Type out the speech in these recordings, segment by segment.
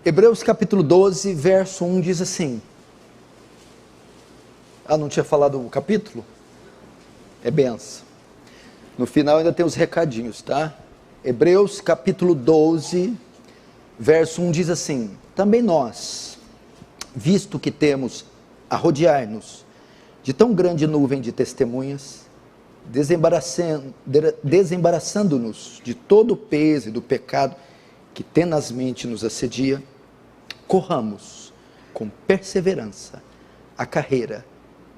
Hebreus capítulo 12, verso 1 diz assim. Não tinha falado o capítulo? É benção. No final ainda tem os recadinhos, tá? Hebreus capítulo 12, verso 1 diz assim: também nós, visto que temos a rodear-nos de tão grande nuvem de testemunhas, desembaraçando-nos de todo o peso e do pecado que tenazmente nos assedia, corramos com perseverança a carreira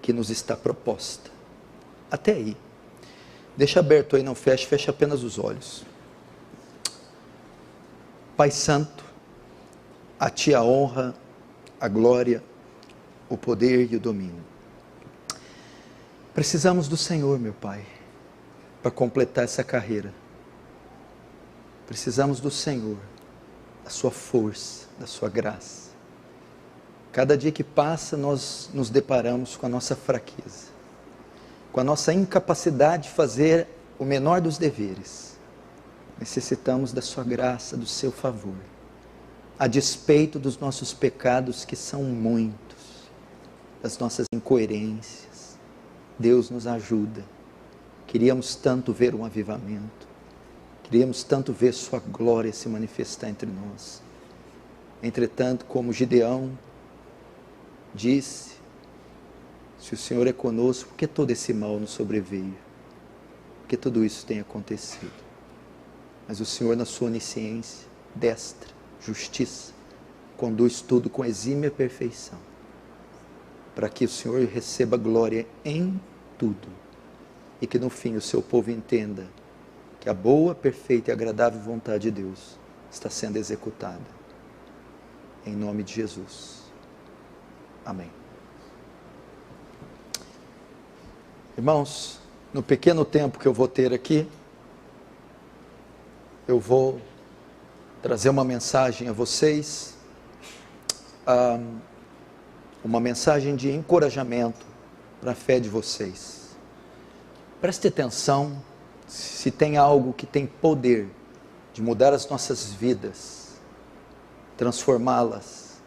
que nos está proposta. Até aí. Deixa aberto aí, não feche, fecha apenas os olhos. Pai Santo, a Ti a honra, a glória, o poder e o domínio. Precisamos do Senhor, meu Pai, para completar essa carreira. Precisamos do Senhor, da Sua força, da Sua graça. Cada dia que passa, nós nos deparamos com a nossa fraqueza, com a nossa incapacidade de fazer o menor dos deveres. Necessitamos da Sua graça, do Seu favor, a despeito dos nossos pecados, que são muitos, das nossas incoerências. Deus nos ajuda. Queríamos tanto ver um avivamento, queríamos tanto ver Sua glória se manifestar entre nós. Entretanto, como Gideão disse: se o Senhor é conosco, por que todo esse mal nos sobreveio? Por que tudo isso tem acontecido? Mas o Senhor, na Sua onisciência, destra, justiça, conduz tudo com exímia perfeição, para que o Senhor receba glória em tudo, e que no fim o Seu povo entenda que a boa, perfeita e agradável vontade de Deus está sendo executada. Em nome de Jesus. Amém. Irmãos, no pequeno tempo que eu vou ter aqui, eu vou trazer uma mensagem a vocês, uma mensagem de encorajamento para a fé de vocês. Preste atenção, se tem algo que tem poder de mudar as nossas vidas, transformá-las,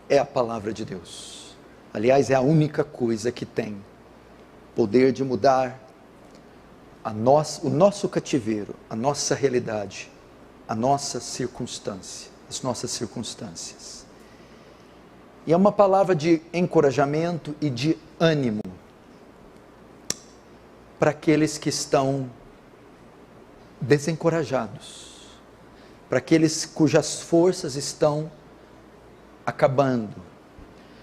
é a palavra de Deus. Aliás, é a única coisa que tem poder de mudar o nosso cativeiro, a nossa realidade, a nossa circunstância, as nossas circunstâncias. E é uma palavra de encorajamento e de ânimo para aqueles que estão desencorajados, para aqueles cujas forças estão acabando,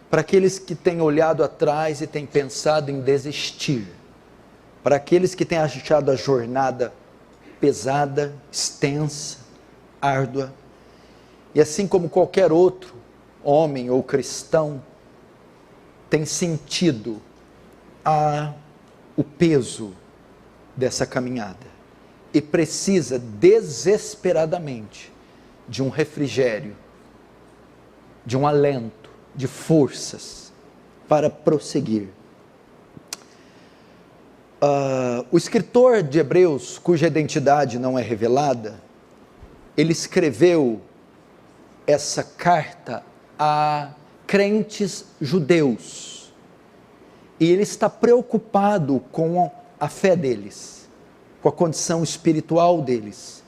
para aqueles que têm olhado atrás e têm pensado em desistir, para aqueles que têm achado a jornada pesada, extensa, árdua, e assim como qualquer outro homem ou cristão tem sentido o peso dessa caminhada e precisa desesperadamente de um refrigério, de um alento, de forças para prosseguir. O escritor de Hebreus, cuja identidade não é revelada, ele escreveu essa carta a crentes judeus, e ele está preocupado com a fé deles, com a condição espiritual deles,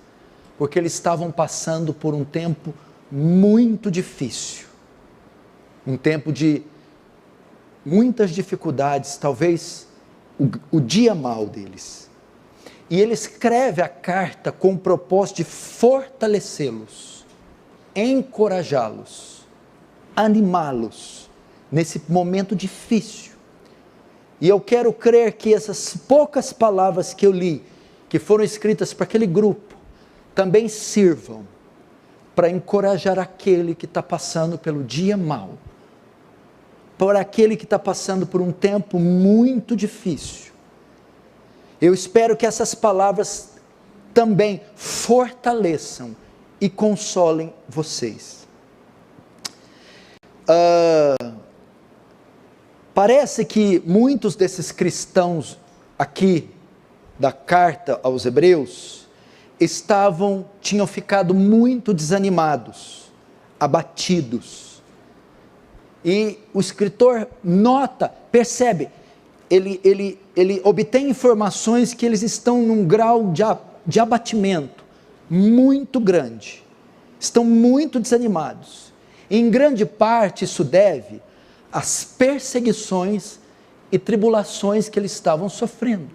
porque eles estavam passando por um tempo muito difícil, um tempo de muitas dificuldades, talvez o dia mau deles. E ele escreve a carta com o propósito de fortalecê-los, encorajá-los, animá-los nesse momento difícil. E eu quero crer que essas poucas palavras que eu li, que foram escritas para aquele grupo, também sirvam para encorajar aquele que está passando pelo dia mau, para aquele que está passando por um tempo muito difícil. Eu espero que essas palavras também fortaleçam e consolem vocês. Parece que muitos desses cristãos aqui da carta aos Hebreus tinham ficado muito desanimados abatidos. E o escritor nota, percebe, ele obtém informações que eles estão num grau de abatimento muito grande, estão muito desanimados. Em grande parte isso deve às perseguições e tribulações que eles estavam sofrendo.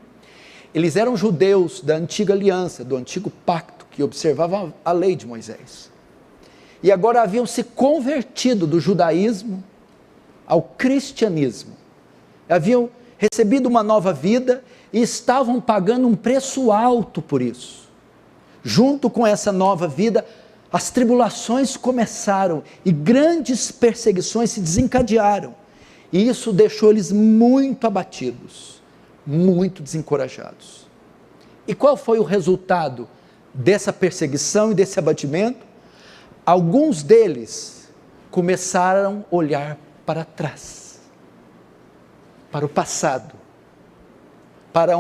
Eles eram judeus da antiga aliança, do antigo pacto, que observavam a lei de Moisés. E agora haviam se convertido do judaísmo ao cristianismo. Haviam recebido uma nova vida e estavam pagando um preço alto por isso. Junto com essa nova vida, as tribulações começaram e grandes perseguições se desencadearam. E isso deixou eles muito abatidos, muito desencorajados. E qual foi o resultado dessa perseguição e desse abatimento? Alguns deles começaram a olhar para trás, para o passado, para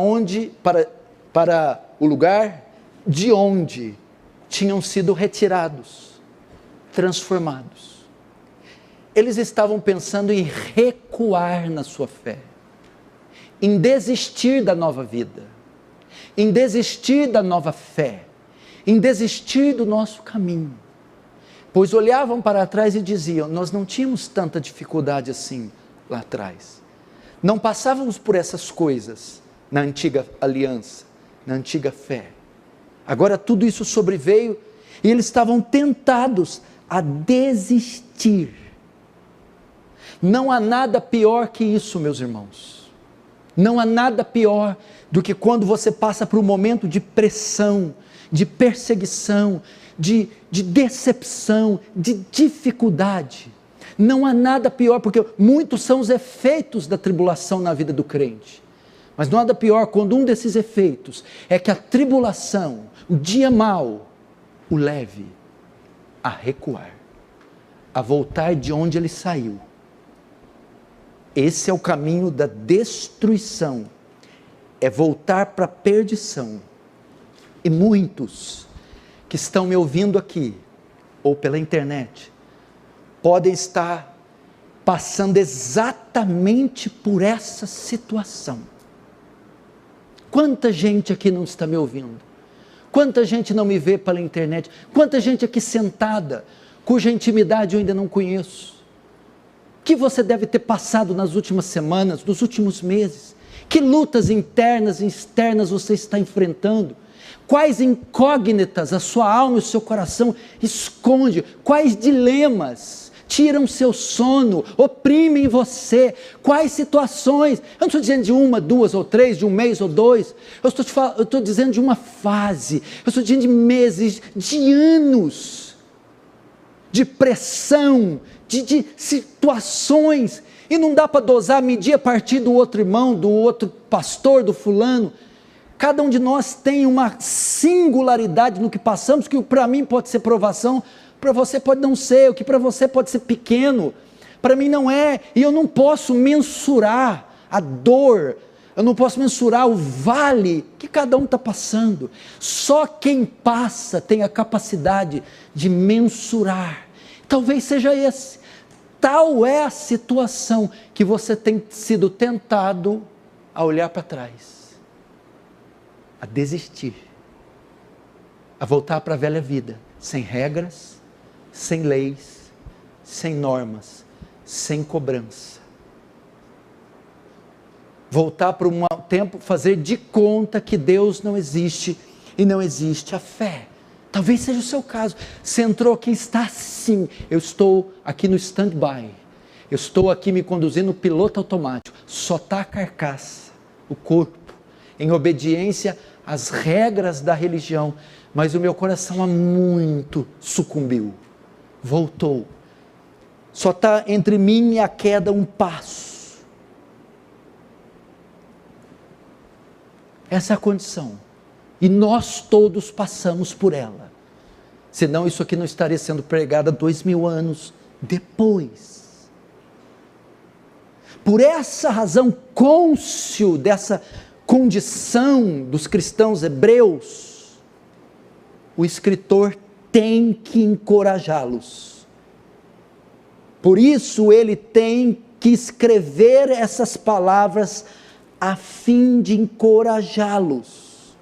o lugar de onde tinham sido retirados, transformados. Eles estavam pensando em recuar na sua fé, em desistir da nova vida, em desistir da nova fé, em desistir do nosso caminho. Pois olhavam para trás e diziam: nós não tínhamos tanta dificuldade assim lá atrás. Não passávamos por essas coisas na antiga aliança, na antiga fé. Agora tudo isso sobreveio e eles estavam tentados a desistir. Não há nada pior que isso, meus irmãos. Não há nada pior do que quando você passa por um momento de pressão, de perseguição, de decepção, de dificuldade. Não há nada pior, porque muitos são os efeitos da tribulação na vida do crente. Mas não há nada pior quando um desses efeitos é que a tribulação, o dia mau, o leve a recuar, a voltar de onde ele saiu. Esse é o caminho da destruição, é voltar para a perdição. E muitos que estão me ouvindo aqui, ou pela internet, podem estar passando exatamente por essa situação. Quanta gente aqui não está me ouvindo? Quanta gente não me vê pela internet? Quanta gente aqui sentada, cuja intimidade eu ainda não conheço? O que você deve ter passado nas últimas semanas, nos últimos meses? Que lutas internas e externas você está enfrentando? Quais incógnitas a sua alma e o seu coração esconde? Quais dilemas tiram seu sono, oprimem você? Quais situações? Eu não estou dizendo de uma, duas ou três, de um mês ou dois. Eu estou dizendo de uma fase. Eu estou dizendo de meses, de anos, de pressão, de situações. E não dá para dosar, medir a partir do outro irmão, do outro pastor, do fulano. Cada um de nós tem uma singularidade no que passamos, que para mim pode ser provação, para você pode não ser, o que para você pode ser pequeno, para mim não é, e eu não posso mensurar a dor, eu não posso mensurar o vale que cada um está passando. Só quem passa tem a capacidade de mensurar. Talvez seja esse. Tal é a situação que você tem sido tentado a olhar para trás, a desistir, a voltar para a velha vida, sem regras, sem leis, sem normas, sem cobrança. Voltar para um tempo, fazer de conta que Deus não existe e não existe a fé. Talvez seja o seu caso. Você entrou aqui e está assim. Eu estou aqui no stand-by. Eu estou aqui me conduzindo no piloto automático. Só está a carcaça, o corpo, em obediência às regras da religião. Mas o meu coração há muito sucumbiu. Voltou. Só está entre mim e a queda um passo. Essa é a condição. E nós todos passamos por ela. Senão isso aqui não estaria sendo pregado há 2000 anos depois. Por essa razão, cônscio dessa condição dos cristãos hebreus, o escritor tem que encorajá-los Por isso ele tem que escrever essas palavras a fim de encorajá-los.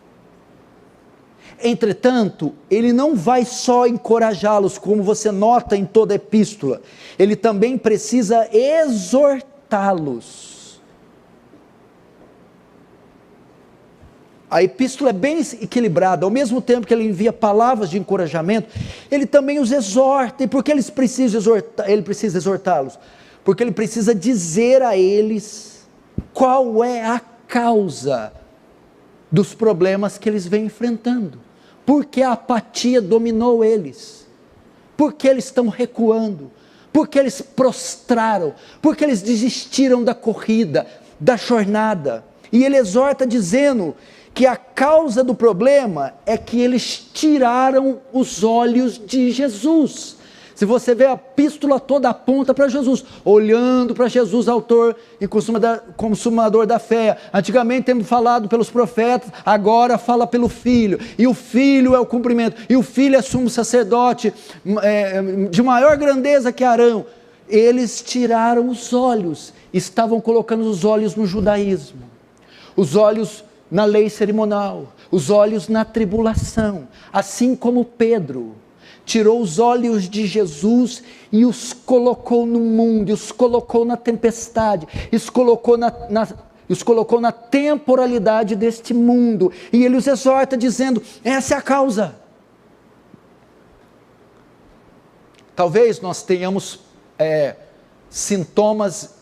Entretanto, ele não vai só encorajá-los, como você nota em toda a epístola, ele também precisa exortá-los. A epístola é bem equilibrada, ao mesmo tempo que ele envia palavras de encorajamento, ele também os exorta. E por que ele precisa exortá-los? Porque ele precisa dizer a eles qual é a causa dos problemas que eles vêm enfrentando. Porque a apatia dominou eles, porque eles estão recuando, porque eles prostraram, porque eles desistiram da corrida, da jornada. E ele exorta dizendo que a causa do problema é que eles tiraram os olhos de Jesus. Se você vê a epístola toda aponta para Jesus, olhando para Jesus, autor e consumador da fé. Antigamente temos falado pelos profetas, agora fala pelo Filho, e o Filho é o cumprimento, e o Filho é sumo sacerdote, de maior grandeza que Arão. Eles tiraram os olhos, estavam colocando os olhos no judaísmo, os olhos na lei cerimonial, os olhos na tribulação, assim como Pedro tirou os olhos de Jesus e os colocou no mundo, e os colocou na tempestade, e os colocou na temporalidade deste mundo, e ele os exorta dizendo, essa é a causa. Talvez nós tenhamos sintomas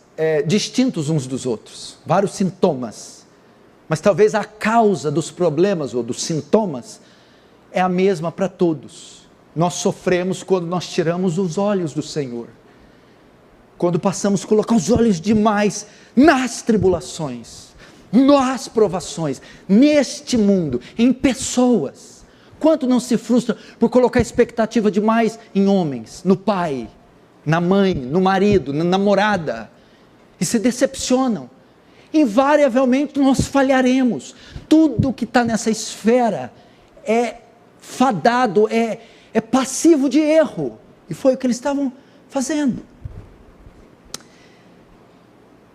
distintos uns dos outros, vários sintomas, mas talvez a causa dos problemas ou dos sintomas é a mesma para todos. Nós sofremos quando nós tiramos os olhos do Senhor, quando passamos a colocar os olhos demais nas tribulações, nas provações, neste mundo, em pessoas. Quanto não se frustra por colocar expectativa demais em homens, no pai, na mãe, no marido, na namorada, e se decepcionam. Invariavelmente nós falharemos. Tudo que está nessa esfera é fadado, é passivo de erro, e foi o que eles estavam fazendo.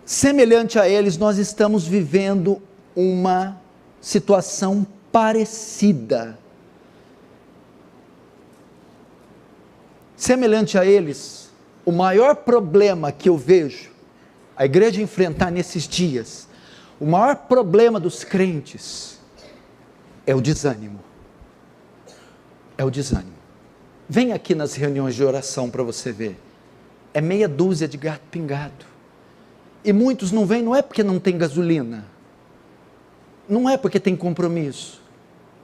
Semelhante a eles, nós estamos vivendo uma situação parecida. Semelhante a eles, o maior problema que eu vejo a igreja enfrentar nesses dias, o maior problema dos crentes é o desânimo. É o desânimo. Vem aqui nas reuniões de oração para você ver. É meia dúzia de gato pingado. E muitos não vêm, não é porque não tem gasolina. Não é porque tem compromisso.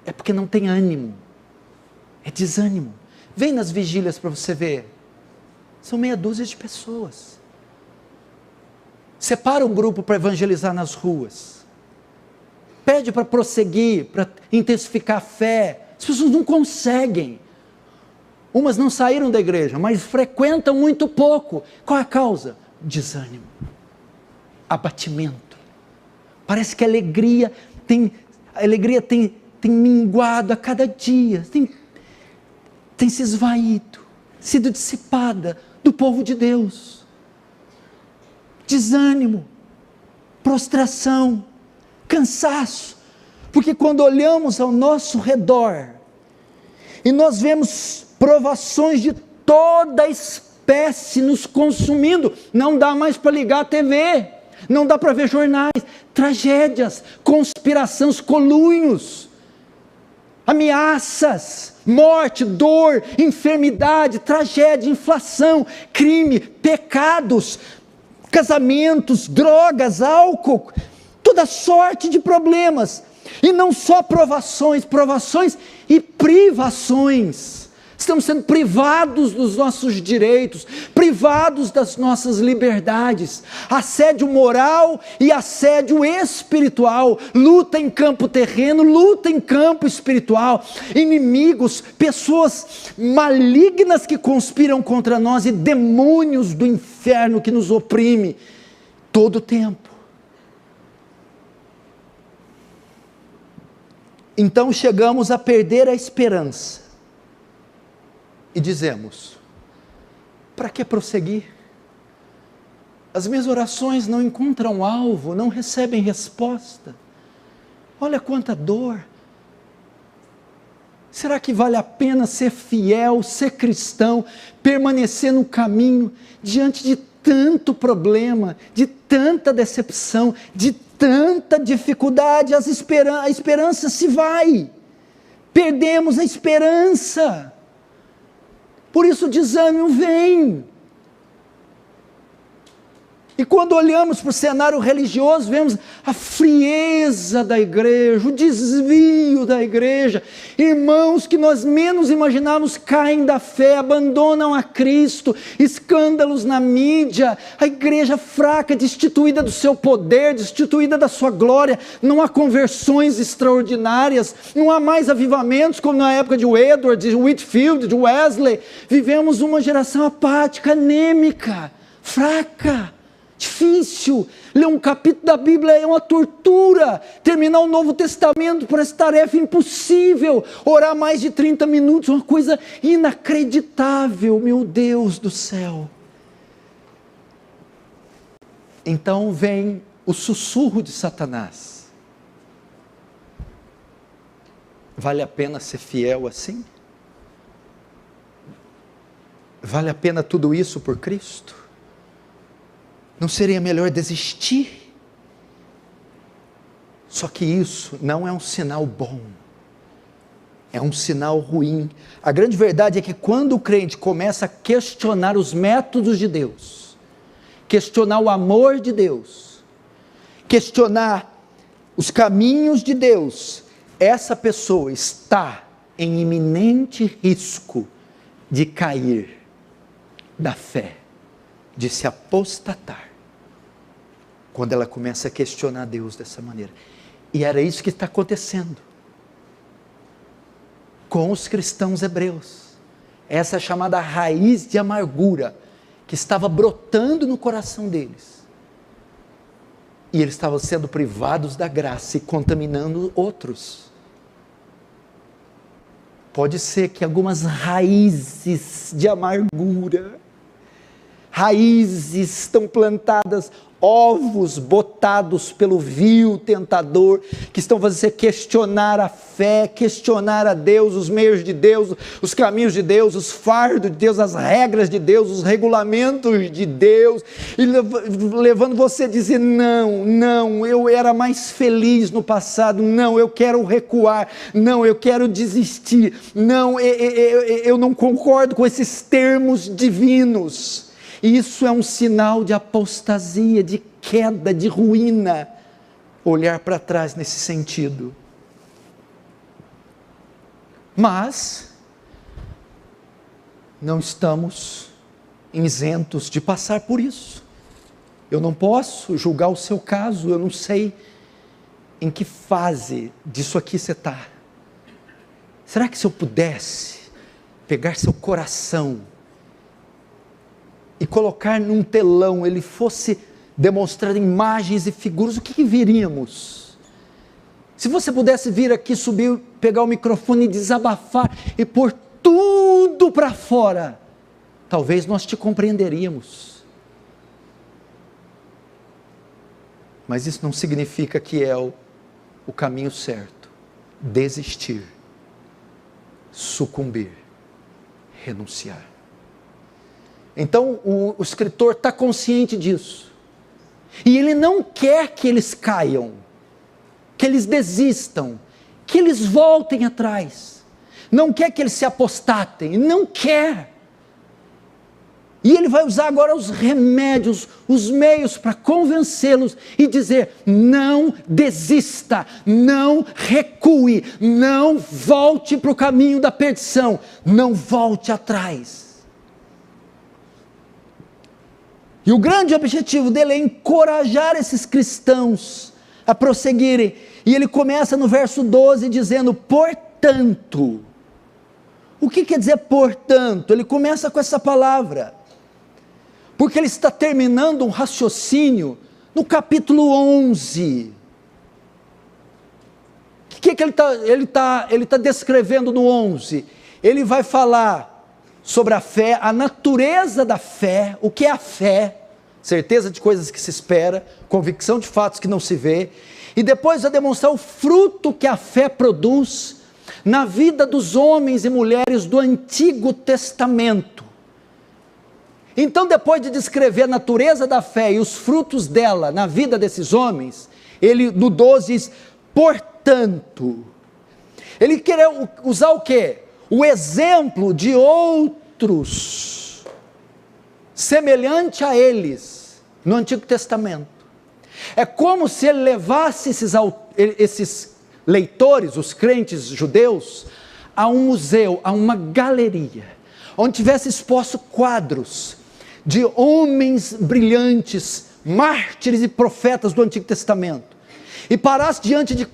É porque não tem ânimo. É desânimo. Vem nas vigílias para você ver. São meia dúzia de pessoas. Separa um grupo para evangelizar nas ruas. Pede para prosseguir, para intensificar a fé. As pessoas não conseguem. Umas não saíram da igreja, mas frequentam muito pouco. Qual é a causa? Desânimo, abatimento. Parece que a alegria tem minguado a cada dia, tem se esvaído, sido dissipada do povo de Deus. Desânimo, prostração, cansaço, porque quando olhamos ao nosso redor e nós vemos provações de toda espécie nos consumindo, não dá mais para ligar a TV, não dá para ver jornais, tragédias, conspirações, conluios, ameaças, morte, dor, enfermidade, tragédia, inflação, crime, pecados, casamentos, drogas, álcool, toda sorte de problemas, e não só provações e privações. Estamos sendo privados dos nossos direitos, privados das nossas liberdades, assédio moral e assédio espiritual, luta em campo terreno, luta em campo espiritual, inimigos, pessoas malignas que conspiram contra nós e demônios do inferno que nos oprime todo o tempo. Então chegamos a perder a esperança. E dizemos, para que prosseguir? As minhas orações não encontram alvo, não recebem resposta. Olha quanta dor. Será que vale a pena ser fiel, ser cristão, permanecer no caminho, diante de tanto problema, de tanta decepção, de tanta dificuldade? A esperança se vai, perdemos a esperança, por isso o desânimo vem. E quando olhamos para o cenário religioso, vemos a frieza da igreja, o desvio da igreja, irmãos que nós menos imaginávamos caem da fé, abandonam a Cristo, escândalos na mídia, a igreja fraca, destituída do seu poder, destituída da sua glória, não há conversões extraordinárias, não há mais avivamentos como na época de Edward, de Whitefield, de Wesley. Vivemos uma geração apática, anêmica, fraca. Difícil, ler um capítulo da Bíblia é uma tortura, terminar o Novo Testamento parece tarefa impossível, orar mais de 30 minutos, uma coisa inacreditável, meu Deus do céu. Então vem o sussurro de Satanás: vale a pena ser fiel assim? Vale a pena tudo isso por Cristo? Não seria melhor desistir? Só que isso não é um sinal bom, é um sinal ruim. A grande verdade é que quando o crente começa a questionar os métodos de Deus, questionar o amor de Deus, questionar os caminhos de Deus, essa pessoa está em iminente risco de cair da fé, de se apostatar, quando ela começa a questionar Deus dessa maneira. E era isso que está acontecendo com os cristãos hebreus, essa chamada raiz de amargura, que estava brotando no coração deles, e eles estavam sendo privados da graça e contaminando outros. Pode ser que algumas raízes de amargura, raízes estão plantadas, ovos botados pelo vil tentador, que estão fazendo você questionar a fé, questionar a Deus, os meios de Deus, os caminhos de Deus, os fardos de Deus, as regras de Deus, os regulamentos de Deus, e levando você a dizer: não, eu era mais feliz no passado, não, eu quero recuar, não, eu quero desistir, não, eu não concordo com esses termos divinos. Isso é um sinal de apostasia, de queda, de ruína, olhar para trás nesse sentido. Mas não estamos isentos de passar por isso. Eu não posso julgar o seu caso, eu não sei em que fase disso aqui você está. Será que se eu pudesse pegar seu coração e colocar num telão, ele fosse demonstrar imagens e figuras, o que veríamos? Se você pudesse vir aqui, subir, pegar o microfone e desabafar, e pôr tudo para fora, talvez nós te compreenderíamos. Mas isso não significa que é o caminho certo. Desistir, sucumbir, renunciar. Então o escritor está consciente disso, e ele não quer que eles caiam, que eles desistam, que eles voltem atrás, não quer que eles se apostatem, não quer. E ele vai usar agora os remédios, os meios para convencê-los e dizer: não desista, não recue, não volte para o caminho da perdição, não volte atrás. E o grande objetivo dele é encorajar esses cristãos a prosseguirem. E ele começa no verso 12 dizendo: portanto. O que quer dizer portanto? Ele começa com essa palavra, porque ele está terminando um raciocínio no capítulo 11. O que ele está descrevendo no 11? Ele vai falar sobre a fé, a natureza da fé, o que é a fé, certeza de coisas que se espera, convicção de fatos que não se vê, e depois vai demonstrar o fruto que a fé produz na vida dos homens e mulheres do Antigo Testamento. Então, depois de descrever a natureza da fé e os frutos dela na vida desses homens, ele no 12 diz, portanto, ele quer usar o quê? O exemplo de outros, semelhante a eles, no Antigo Testamento. É como se ele levasse esses leitores, os crentes judeus, a um museu, a uma galeria, onde tivesse exposto quadros de homens brilhantes, mártires e profetas do Antigo Testamento, e parasse diante de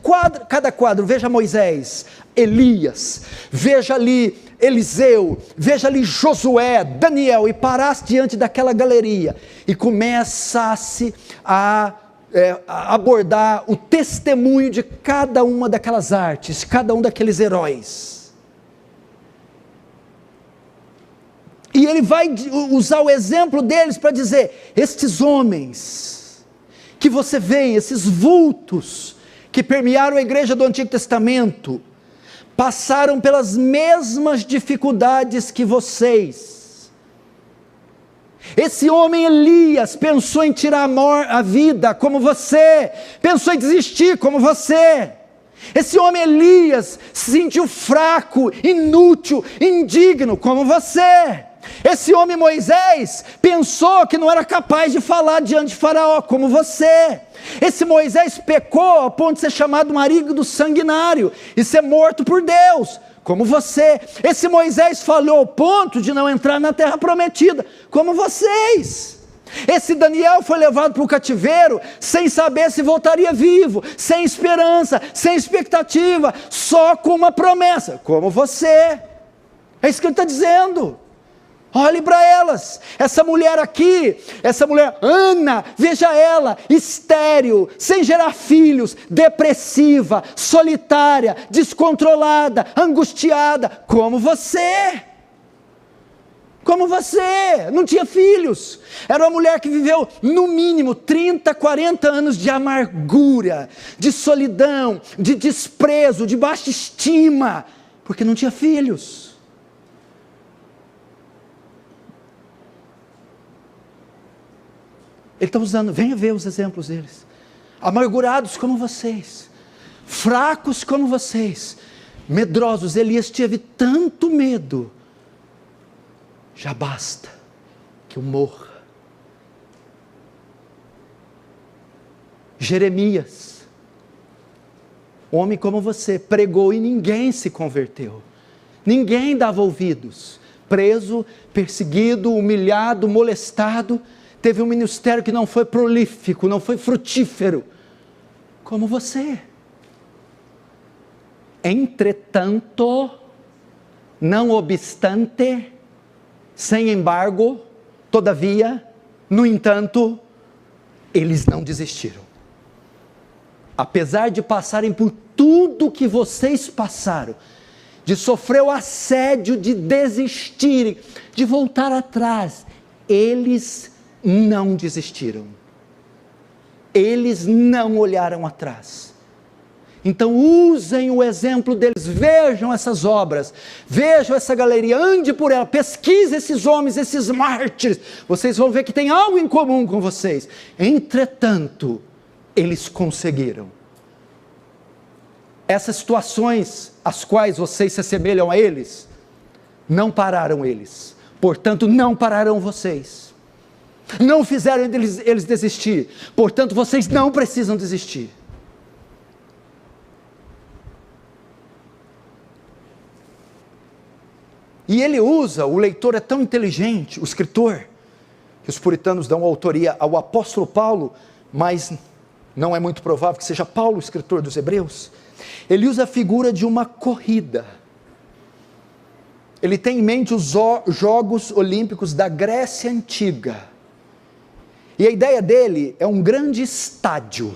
cada quadro, veja Moisés, Elias, veja ali Eliseu, veja ali Josué, Daniel, e parasse diante daquela galeria, e começasse a abordar o testemunho de cada uma daquelas artes, cada um daqueles heróis. E ele vai usar o exemplo deles para dizer, estes homens que você vê, esses vultos que permearam a igreja do Antigo Testamento, passaram pelas mesmas dificuldades que vocês. Esse homem Elias pensou em tirar a vida como você, pensou em desistir como você. Esse homem Elias se sentiu fraco, inútil, indigno como você. Esse homem Moisés pensou que não era capaz de falar diante de Faraó como você. Esse Moisés pecou ao ponto de ser chamado marido sanguinário e ser morto por Deus, como você. Esse Moisés falhou ao ponto de não entrar na terra prometida, como vocês. Esse Daniel foi levado para o cativeiro sem saber se voltaria vivo, sem esperança, sem expectativa, só com uma promessa, como você. É isso que ele está dizendo. Olhe para elas, essa mulher aqui, essa mulher Ana, veja ela, estéril, sem gerar filhos, depressiva, solitária, descontrolada, angustiada, como você, não tinha filhos, era uma mulher que viveu no mínimo 30, 40 anos de amargura, de solidão, de desprezo, de baixa estima, porque não tinha filhos. Ele está usando, venha ver os exemplos deles, amargurados como vocês, fracos como vocês, medrosos. Elias teve tanto medo, já basta que eu morra. Jeremias, homem como você, pregou e ninguém se converteu, ninguém dava ouvidos, preso, perseguido, humilhado, molestado, teve um ministério que não foi prolífico, não foi frutífero, como você. Entretanto, não obstante, sem embargo, todavia, no entanto, eles não desistiram. Apesar de passarem por tudo que vocês passaram, de sofrer o assédio, de desistirem, de voltar atrás, eles não desistiram, eles não olharam atrás. Então usem o exemplo deles, vejam essas obras, vejam essa galeria, ande por ela, pesquise esses homens, esses mártires, vocês vão ver que tem algo em comum com vocês. Entretanto, eles conseguiram. Essas situações às quais vocês se assemelham a eles, não pararam eles, portanto não pararão vocês. Não fizeram eles desistir, portanto vocês não precisam desistir. E ele usa, o leitor é tão inteligente, o escritor, que os puritanos dão autoria ao apóstolo Paulo, mas não é muito provável que seja Paulo o escritor dos Hebreus. Ele usa a figura de uma corrida. Ele tem em mente os Jogos Olímpicos da Grécia Antiga. E a ideia dele é um grande estádio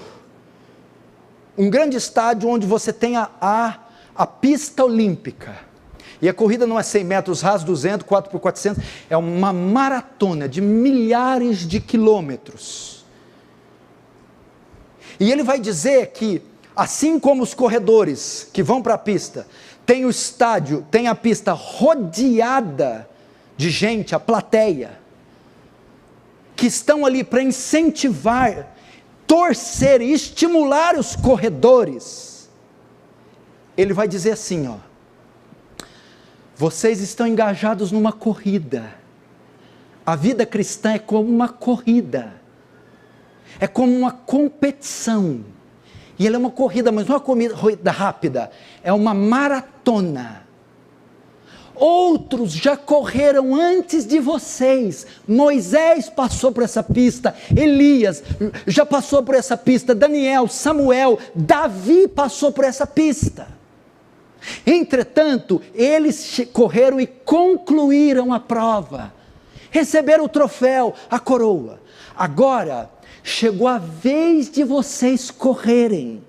onde você tem a pista olímpica, E a corrida não é 100 metros rasos, 200, 4x400, é uma maratona de milhares de quilômetros. E ele vai dizer que, assim como os corredores que vão para a pista, tem o estádio, tem a pista rodeada de gente, a plateia, que estão ali para incentivar, torcer e estimular os corredores. Ele vai dizer assim, ó: vocês estão engajados numa corrida. A vida cristã é como uma corrida, é como uma competição, e ela é uma corrida, mas não é uma corrida rápida, é uma maratona. Outros já correram antes de vocês. Moisés passou por essa pista, Elias já passou por essa pista, Daniel, Samuel, Davi passou por essa pista. Entretanto, eles correram e concluíram a prova, receberam o troféu, a coroa. Agora, chegou a vez de vocês correrem.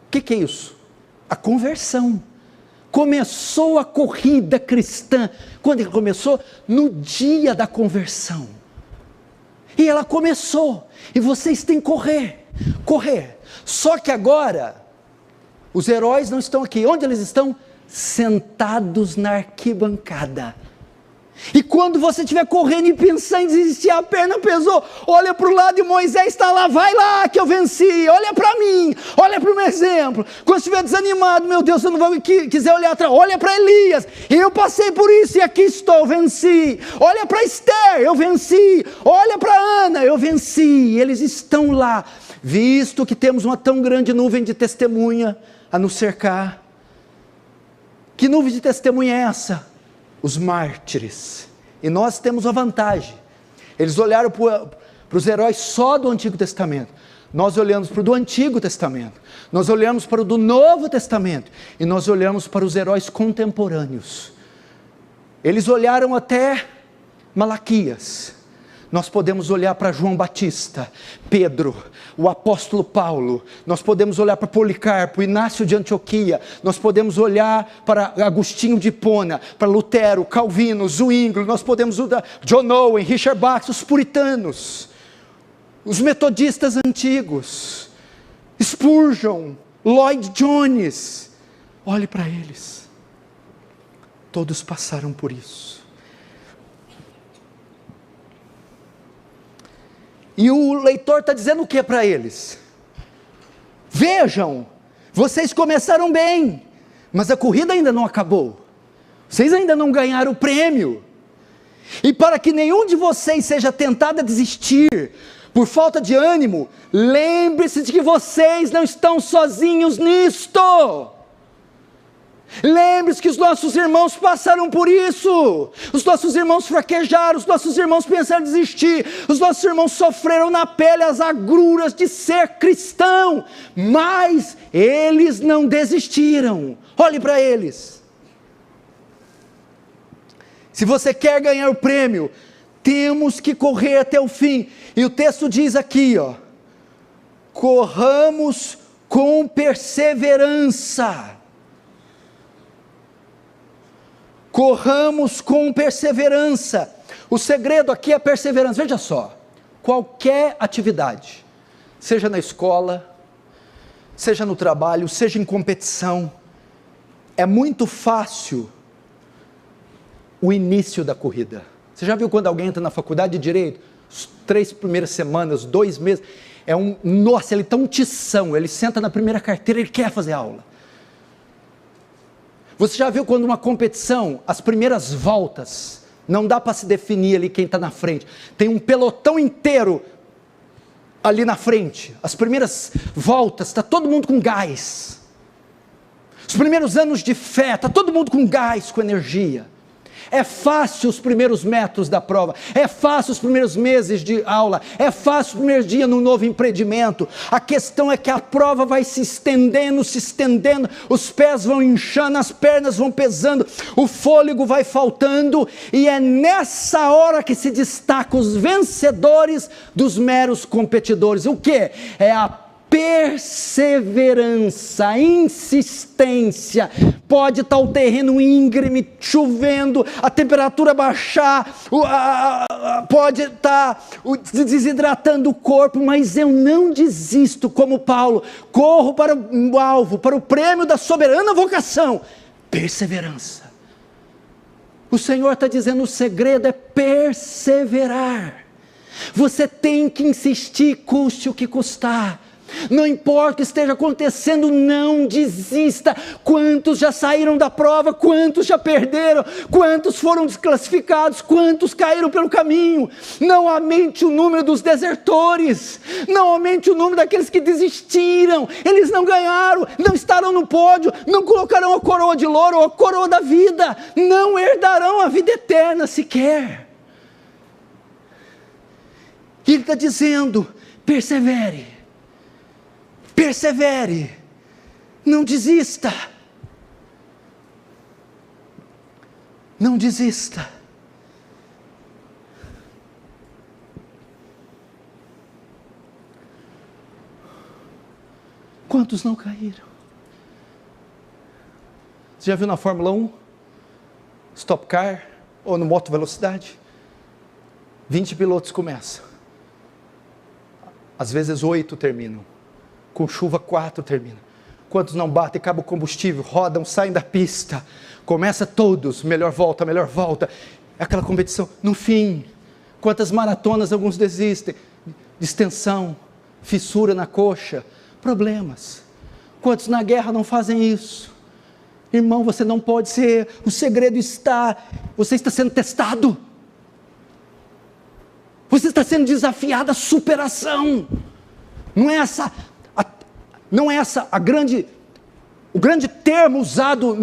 O que é isso? A conversão. Começou a corrida cristã. Quando ele começou? No dia da conversão. E ela começou. E vocês têm que correr. Correr. Só que agora, os heróis não estão aqui. Onde eles estão? Sentados na arquibancada. E quando você estiver correndo e pensar em desistir, a perna pesou, olha para o lado e Moisés está lá, vai lá que eu venci, olha para mim, olha para o meu exemplo. Quando estiver desanimado, meu Deus, você não vai quiser olhar atrás, olha para Elias, eu passei por isso e aqui estou, venci. Olha para Esther, eu venci. Olha para Ana, eu venci. Eles estão lá, visto que temos uma tão grande nuvem de testemunha a nos cercar. Que nuvem de testemunha é essa? Os mártires. E nós temos a vantagem. Eles olharam para os heróis só do Antigo Testamento. Nós olhamos para o do Antigo Testamento. Nós olhamos para o do Novo Testamento. E nós olhamos para os heróis contemporâneos. Eles olharam até Malaquias. Nós podemos olhar para João Batista, Pedro, o apóstolo Paulo, nós podemos olhar para Policarpo, Inácio de Antioquia, nós podemos olhar para Agostinho de Hipona, para Lutero, Calvino, Zwinglio, nós podemos olhar John Owen, Richard Bach, os puritanos, os metodistas antigos, Spurgeon, Lloyd Jones. Olhe para eles, todos passaram por isso. E o leitor está dizendo o que para eles? Vejam, vocês começaram bem, mas a corrida ainda não acabou. Vocês ainda não ganharam o prêmio. E para que nenhum de vocês seja tentado a desistir por falta de ânimo, lembre-se de que vocês não estão sozinhos nisto. Lembre-se que os nossos irmãos passaram por isso, os nossos irmãos fraquejaram, os nossos irmãos pensaram em desistir, os nossos irmãos sofreram na pele as agruras de ser cristão, mas eles não desistiram. Olhe para eles. Se você quer ganhar o prêmio, temos que correr até o fim, e o texto diz aqui, ó: corramos com perseverança. Corramos com perseverança. O segredo aqui é a perseverança. Veja só, qualquer atividade, seja na escola, seja no trabalho, seja em competição, é muito fácil o início da corrida. Você já viu quando alguém entra na faculdade de Direito, as 3 primeiras semanas, 2 meses, nossa, ele está um tição, ele senta na primeira carteira, ele quer fazer aula. Você já viu quando uma competição, as primeiras voltas, não dá para se definir ali quem está na frente, tem um pelotão inteiro ali na frente, as primeiras voltas, está todo mundo com gás, os primeiros anos de fé, está todo mundo com gás, com energia. É fácil os primeiros metros da prova, é fácil os primeiros meses de aula, é fácil o primeiro dia no novo empreendimento. A questão é que a prova vai se estendendo, os pés vão inchando, as pernas vão pesando, o fôlego vai faltando, e é nessa hora que se destacam os vencedores dos meros competidores. O que? É a perseverança, insistência. Pode estar o terreno íngreme, chovendo, a temperatura baixar, pode estar desidratando o corpo, mas eu não desisto como Paulo, corro para o alvo, para o prêmio da soberana vocação. Perseverança. O Senhor está dizendo, o segredo é perseverar. Você tem que insistir, custe o que custar. Não importa o que esteja acontecendo, não desista. Quantos já saíram da prova, quantos já perderam, quantos foram desclassificados, quantos caíram pelo caminho. Não aumente o número dos desertores, não aumente o número daqueles que desistiram. Eles não ganharam, não estarão no pódio, não colocarão a coroa de louro ou a coroa da vida, não herdarão a vida eterna sequer. Ele está dizendo, persevere. Persevere, não desista, não desista. Quantos não caíram? Você já viu na Fórmula 1? Stop Car ou no moto velocidade? 20 pilotos começam, às vezes 8 terminam. Com chuva 4 termina. Quantos não batem, acaba o combustível, rodam, saem da pista, começa todos, melhor volta, aquela competição, no fim, quantas maratonas alguns desistem, distensão, fissura na coxa, problemas. Quantos na guerra não fazem isso? Irmão, você não pode ser, o segredo está, você está sendo testado, você está sendo desafiado à superação. Não é essa o grande termo usado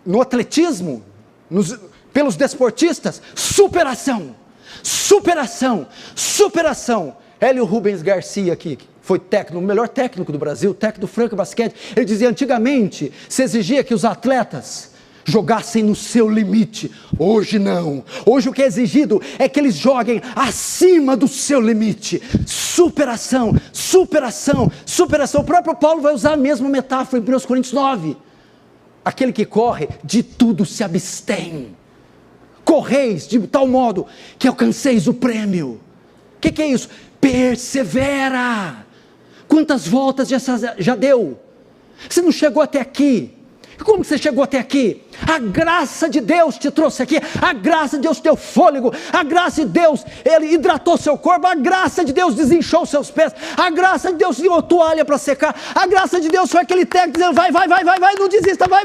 no atletismo, pelos desportistas? Superação, superação, superação. Hélio Rubens Garcia aqui, foi técnico, o melhor técnico do Brasil, técnico do Franca Basquete, ele dizia, antigamente se exigia que os atletas jogassem no seu limite, hoje não, hoje o que é exigido é que eles joguem acima do seu limite. Superação, superação, superação. O próprio Paulo vai usar a mesma metáfora em 1 Coríntios 9, aquele que corre, de tudo se abstém, correis de tal modo que alcanceis o prêmio. O que é isso? Persevera. Quantas voltas já deu? Você não chegou até aqui. Como você chegou até aqui? A graça de Deus te trouxe aqui, a graça de Deus te deu fôlego, a graça de Deus, Ele hidratou seu corpo, a graça de Deus desinchou seus pés, a graça de Deus deu toalha para secar, a graça de Deus foi aquele técnico dizendo, vai, não desista, vai,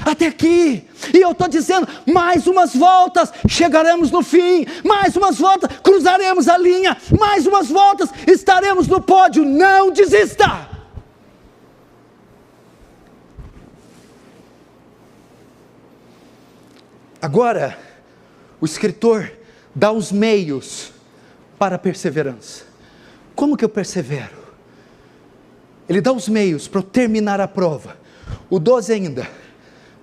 até aqui. E eu estou dizendo, mais umas voltas, chegaremos no fim, mais umas voltas, cruzaremos a linha, mais umas voltas, estaremos no pódio, não desista. Agora, o escritor dá os meios para a perseverança. Como que eu persevero? Ele dá os meios para eu terminar a prova. O 12 ainda.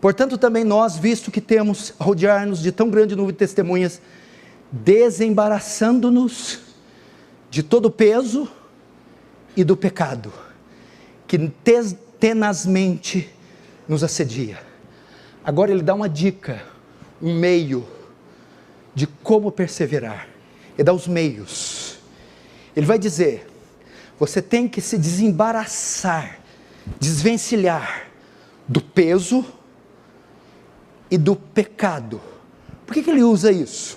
Portanto, também nós, visto que temos a rodear-nos de tão grande número de testemunhas, desembaraçando-nos de todo o peso e do pecado, que tenazmente nos assedia. Agora ele dá uma dica, um meio de como perseverar. Ele dá os meios. Ele vai dizer, você tem que se desembaraçar, desvencilhar do peso e do pecado. Por que ele usa isso?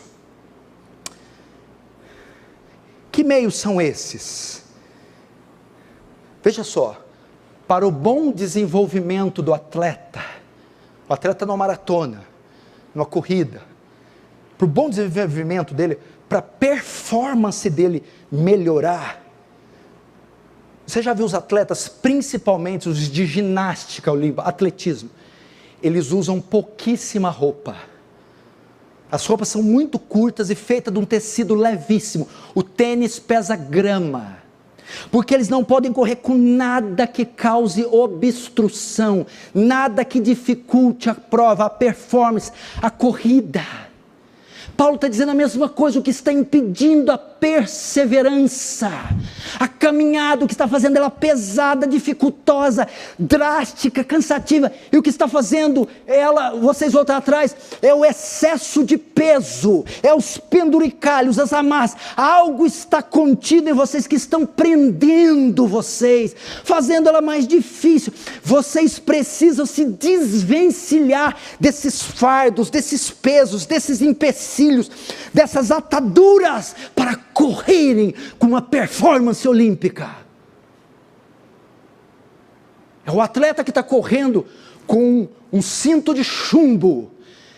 Que meios são esses? Veja só, para o bom desenvolvimento do atleta, o atleta numa maratona, numa corrida, para o bom desenvolvimento dele, para a performance dele melhorar. Você já viu os atletas, principalmente os de ginástica olímpica, atletismo, eles usam pouquíssima roupa. As roupas são muito curtas e feitas de um tecido levíssimo. O tênis pesa grama, porque eles não podem correr com nada que cause obstrução, nada que dificulte a prova, a performance, a corrida. Paulo está dizendo a mesma coisa, o que está impedindo a perseverança, a caminhada, o que está fazendo ela pesada, dificultosa, drástica, cansativa, e o que está fazendo ela, vocês voltar atrás, é o excesso de peso, é os penduricalhos, as amarras, algo está contido em vocês que estão prendendo vocês, fazendo ela mais difícil. Vocês precisam se desvencilhar desses fardos, desses pesos, desses empecilhos, dessas ataduras, para correrem com uma performance olímpica. É o atleta que está correndo com um cinto de chumbo.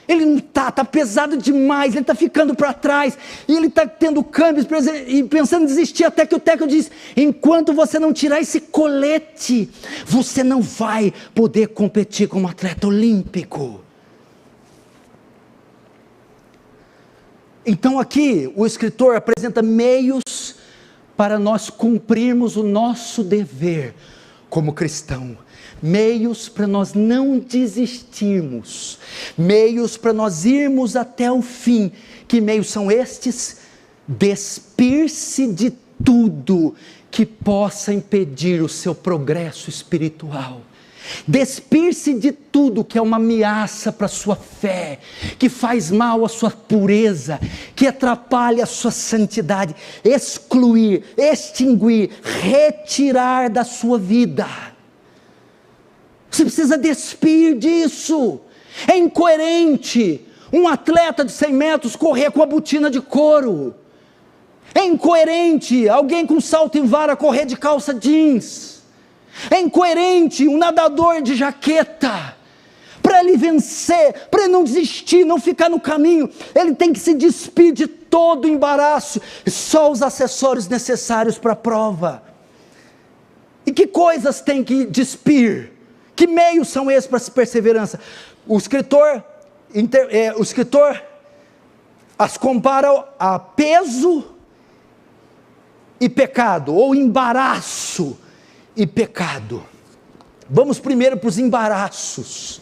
Ele não está pesado demais, ele está ficando para trás, e ele está tendo câmbios e pensando em desistir, até que o técnico diz: enquanto você não tirar esse colete, você não vai poder competir como atleta olímpico. Então aqui o escritor apresenta meios para nós cumprirmos o nosso dever como cristão, meios para nós não desistirmos, meios para nós irmos até o fim. Que meios são estes? Despir-se de tudo que possa impedir o seu progresso espiritual. Despir-se de tudo que é uma ameaça para a sua fé, que faz mal à sua pureza, que atrapalha a sua santidade. Excluir, extinguir, retirar da sua vida. Você precisa despir disso. É incoerente um atleta de 100 metros correr com a botina de couro. É incoerente alguém com salto em vara correr de calça jeans. É incoerente um nadador de jaqueta. Para ele vencer, para ele não desistir, não ficar no caminho, ele tem que se despir de todo o embaraço, só os acessórios necessários para a prova. E que coisas tem que despir? Que meios são esses para essa perseverança? O escritor as compara a peso e pecado, ou embaraço e pecado. Vamos primeiro para os embaraços.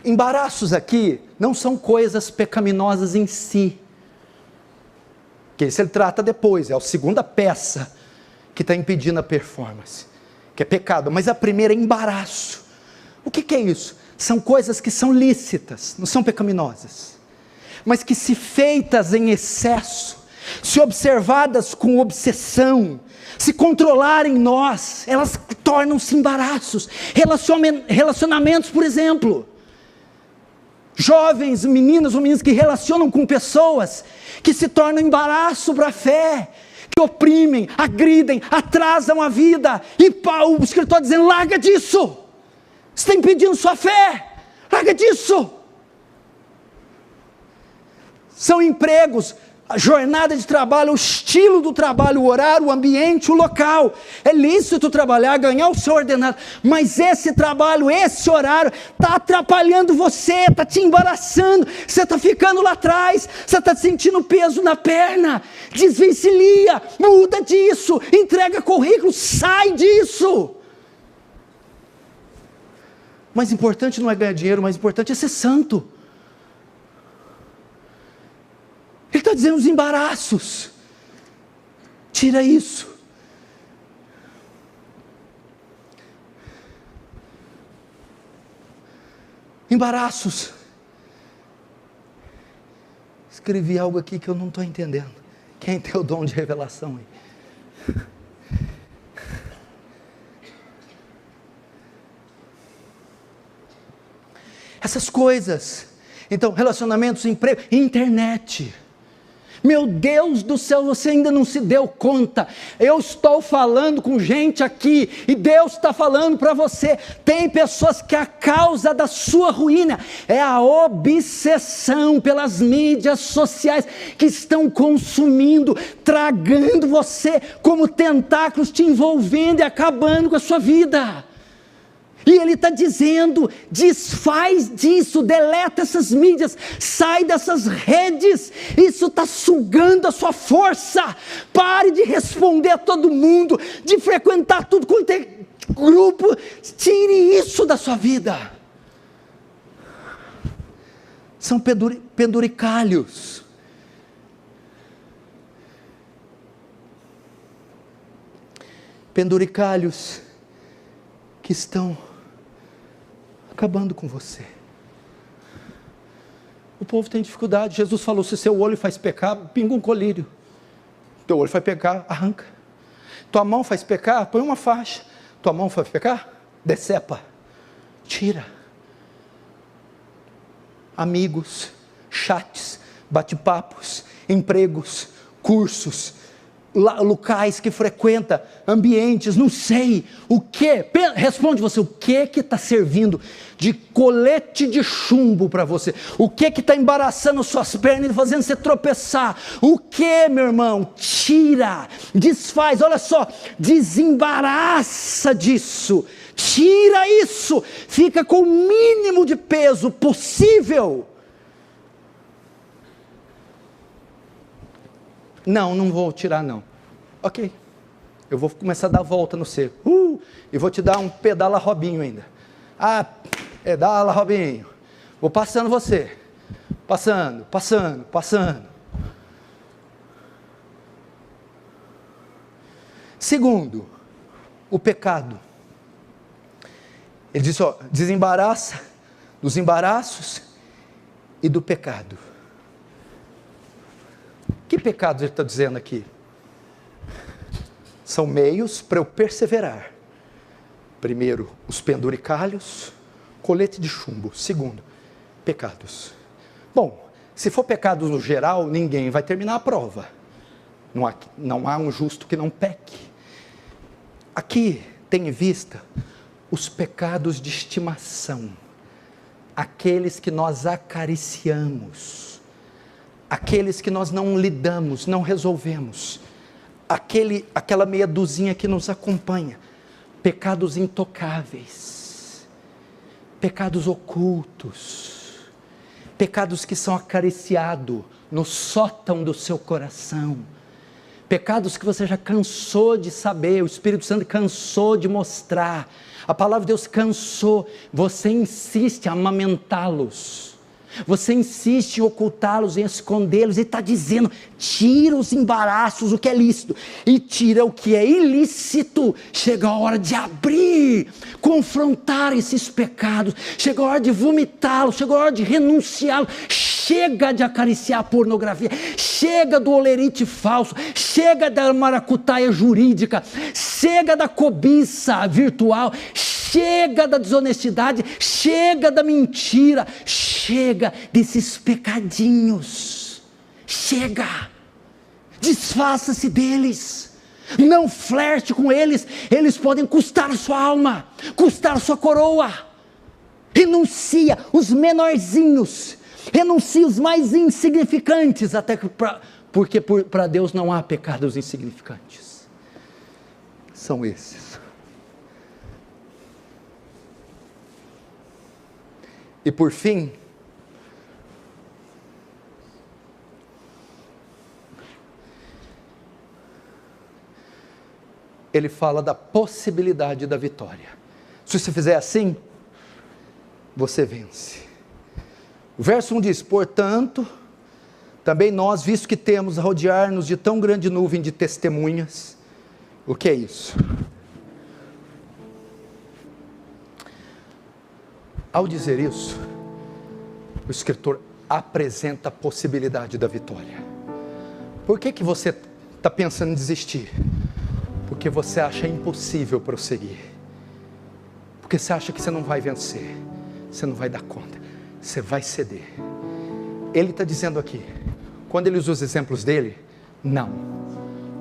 Embaraços aqui não são coisas pecaminosas em si, que isso ele trata depois, é a segunda peça que está impedindo a performance, que é pecado. Mas a primeira é embaraço. O que é isso? São coisas que são lícitas, não são pecaminosas, mas que, se feitas em excesso, se observadas com obsessão, se controlarem nós, elas tornam-se embaraços. Relacionamentos, por exemplo, jovens, meninas ou meninos que relacionam com pessoas que se tornam embaraço para a fé, que oprimem, agridem, atrasam a vida. E o escritor dizendo: larga disso, você está impedindo sua fé, larga disso. São empregos, a jornada de trabalho, o estilo do trabalho, o horário, o ambiente, o local. É lícito trabalhar, ganhar o seu ordenado, mas esse trabalho, esse horário está atrapalhando você, está te embaraçando, você está ficando lá atrás, você está sentindo peso na perna. Desvencilha, muda disso, entrega currículo, sai disso. O mais importante não é ganhar dinheiro, o mais importante é ser santo. Ele está dizendo os embaraços. Tira isso. Embaraços. Escrevi algo aqui que eu não estou entendendo. Quem tem o dom de revelação aí? Essas coisas. Então, relacionamentos, emprego, internet. Meu Deus do céu, você ainda não se deu conta. Eu estou falando com gente aqui e Deus está falando para você. Tem pessoas que a causa da sua ruína é a obsessão pelas mídias sociais, que estão consumindo, tragando você como tentáculos, te envolvendo e acabando com a sua vida. E ele está dizendo: desfaz disso, deleta essas mídias, sai dessas redes, isso está sugando a sua força. Pare de responder a todo mundo, de frequentar tudo quanto é grupo, tire isso da sua vida. são penduricalhos. Penduricalhos que estão acabando com você. O povo tem dificuldade. Jesus falou: se seu olho faz pecar, pinga um colírio. Teu olho faz pecar, arranca. Tua mão faz pecar, põe uma faixa. Tua mão faz pecar, decepa, tira. Amigos, chats, bate-papos, empregos, cursos, locais que frequenta, ambientes, não sei, o que, responde você, o que está servindo de colete de chumbo para você, o que está embaraçando suas pernas e fazendo você tropeçar, o que, meu irmão, tira, desfaz, olha só, desembaraça disso, tira isso, fica com o mínimo de peso possível. Não vou tirar não. Ok, eu vou começar a dar volta no seu. E vou te dar um pedala Robinho ainda. Pedala Robinho. Vou passando você. Passando. Segundo, o pecado. Ele diz, desembaraça dos embaraços e do pecado. Que pecados ele está dizendo aqui? São meios para eu perseverar. Primeiro, os penduricalhos, colete de chumbo. Segundo, pecados. Bom, se for pecados no geral, ninguém vai terminar a prova. Não há um justo que não peque. Aqui tem em vista os pecados de estimação. Aqueles que nós acariciamos. Aqueles que nós não lidamos, não resolvemos, aquela meia duzinha que nos acompanha, pecados intocáveis, pecados ocultos, pecados que são acariciados no sótão do seu coração, pecados que você já cansou de saber, o Espírito Santo cansou de mostrar, a palavra de Deus cansou, você insiste em amamentá-los, você insiste em ocultá-los, em escondê-los, ele está dizendo, tira os embaraços, o que é lícito, e tira o que é ilícito, chega a hora de abrir, confrontar esses pecados, chega a hora de vomitá-los, chega a hora de renunciá-los, chega de acariciar a pornografia, chega do olerite falso, chega da maracutaia jurídica, chega da cobiça virtual, chega da desonestidade, chega da mentira, chega desses pecadinhos, chega, desfaça-se deles, não flerte com eles, eles podem custar a sua alma, custar a sua coroa, renuncia os menorzinhos, renuncia os mais insignificantes, até que porque para Deus não há pecados insignificantes, são esses. E por fim, ele fala da possibilidade da vitória. Se você fizer assim, você vence. O verso 1 diz, portanto, também nós, visto que temos a rodear-nos de tão grande nuvem de testemunhas, o que é isso? Ao dizer isso, o escritor apresenta a possibilidade da vitória. Por que você está pensando em desistir? Porque você acha impossível prosseguir. Porque você acha que você não vai vencer. Você não vai dar conta. Você vai ceder. Ele está dizendo aqui, quando ele usa os exemplos dele, não.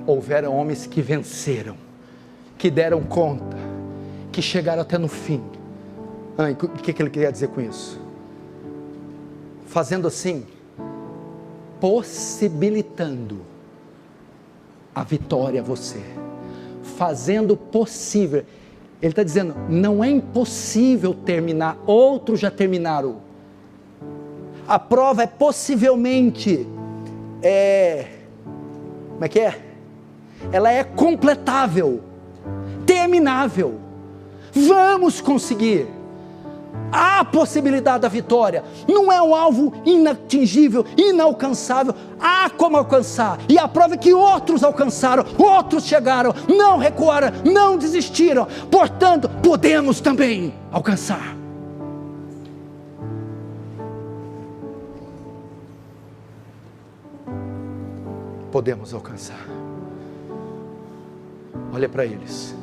Houveram homens que venceram, que deram conta, que chegaram até no fim. O que ele queria dizer com isso? Fazendo assim, possibilitando a vitória a você, fazendo possível. Ele está dizendo, não é impossível terminar, outros já terminaram. A prova é possivelmente, como é que é? Ela é completável, terminável. Vamos conseguir. Há possibilidade da vitória. Não é um alvo inatingível, inalcançável. Há como alcançar. E a prova é que outros alcançaram, outros chegaram, não recuaram, não desistiram. Portanto, podemos também alcançar. Podemos alcançar. Olha para eles.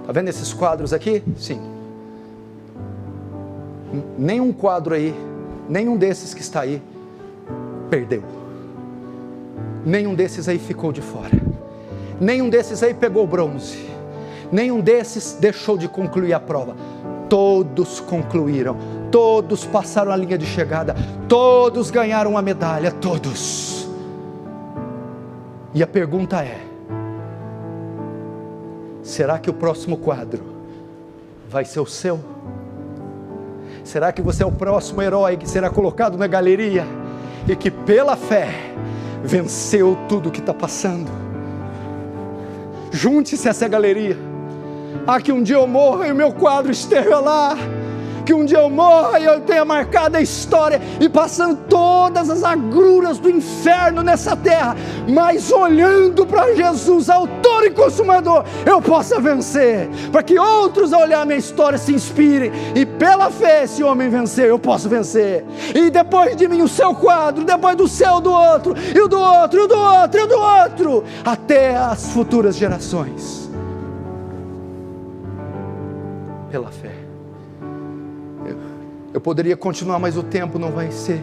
Está vendo esses quadros aqui? Sim. Nenhum quadro aí, nenhum desses que está aí, perdeu. Nenhum desses aí ficou de fora. Nenhum desses aí pegou bronze. Nenhum desses deixou de concluir a prova. Todos concluíram. Todos passaram a linha de chegada. Todos ganharam a medalha. Todos. E a pergunta é: será que o próximo quadro vai ser o seu? Será que você é o próximo herói que será colocado na galeria e que pela fé venceu tudo que está passando? Junte-se a essa galeria. Que um dia eu morra e o meu quadro esteja lá. Que um dia eu morra e eu tenha marcado a história e passando todas as agruras do inferno nessa terra, mas olhando para Jesus, autor e consumador, eu possa vencer, para que outros ao olhar a minha história se inspirem, e pela fé esse homem vencer, eu posso vencer, e depois de mim o seu quadro, depois do céu do outro, e o do outro, e o do outro, e o do outro, até as futuras gerações, pela fé. Eu poderia continuar, mas o tempo não vai ser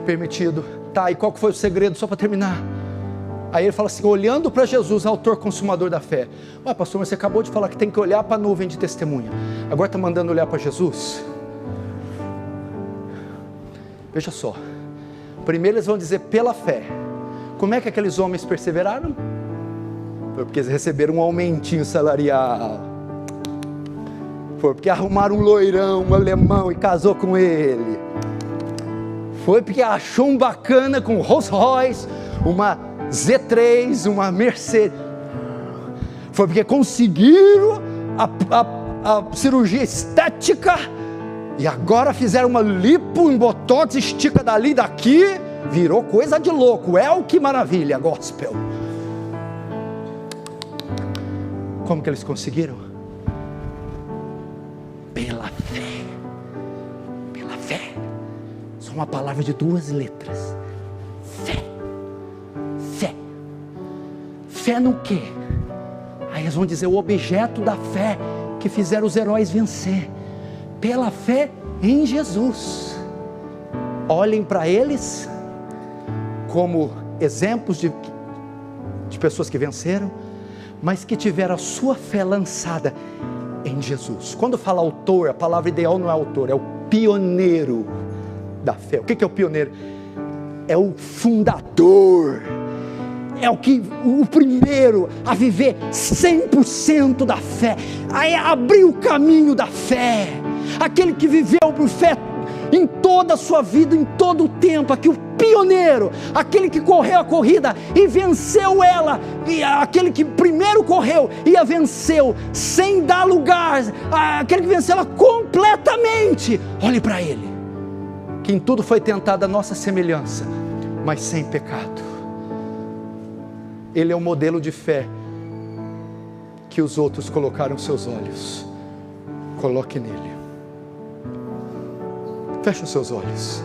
permitido. Tá, e qual que foi o segredo, só para terminar? Aí ele fala assim, olhando para Jesus, autor consumador da fé. Ué, pastor, mas você acabou de falar que tem que olhar para a nuvem de testemunha. Agora está mandando olhar para Jesus? Veja só. Primeiro eles vão dizer pela fé. Como é que aqueles homens perseveraram? Foi porque eles receberam um aumentinho salarial. Foi porque arrumaram um loirão, um alemão e casou com ele. Foi porque achou um bacana com Rolls Royce, uma Z3, uma Mercedes. Foi porque conseguiram a cirurgia estética e agora fizeram uma lipo, um botox, estica dali, daqui, virou coisa de louco. Que maravilha, gospel. Como que eles conseguiram? Pela fé. Pela fé. Só uma palavra de 2 letras. Fé. Fé. Fé no quê? Aí eles vão dizer o objeto da fé que fizeram os heróis vencer. Pela fé em Jesus. Olhem para eles como exemplos de pessoas que venceram, mas que tiveram a sua fé lançada em Jesus. Quando fala autor, a palavra ideal não é autor, é o pioneiro da fé. O que é o pioneiro? É o fundador, é o primeiro a viver 100% da fé, a abrir o caminho da fé, aquele que viveu por fé em toda a sua vida, em todo o tempo, aqui o pioneiro, aquele que correu a corrida e venceu ela, e aquele que primeiro correu e a venceu, sem dar lugar, aquele que venceu ela completamente. Olhe para ele, que em tudo foi tentado a nossa semelhança, mas sem pecado. Ele é o modelo de fé que os outros colocaram seus olhos. Coloque nele. Feche os seus olhos.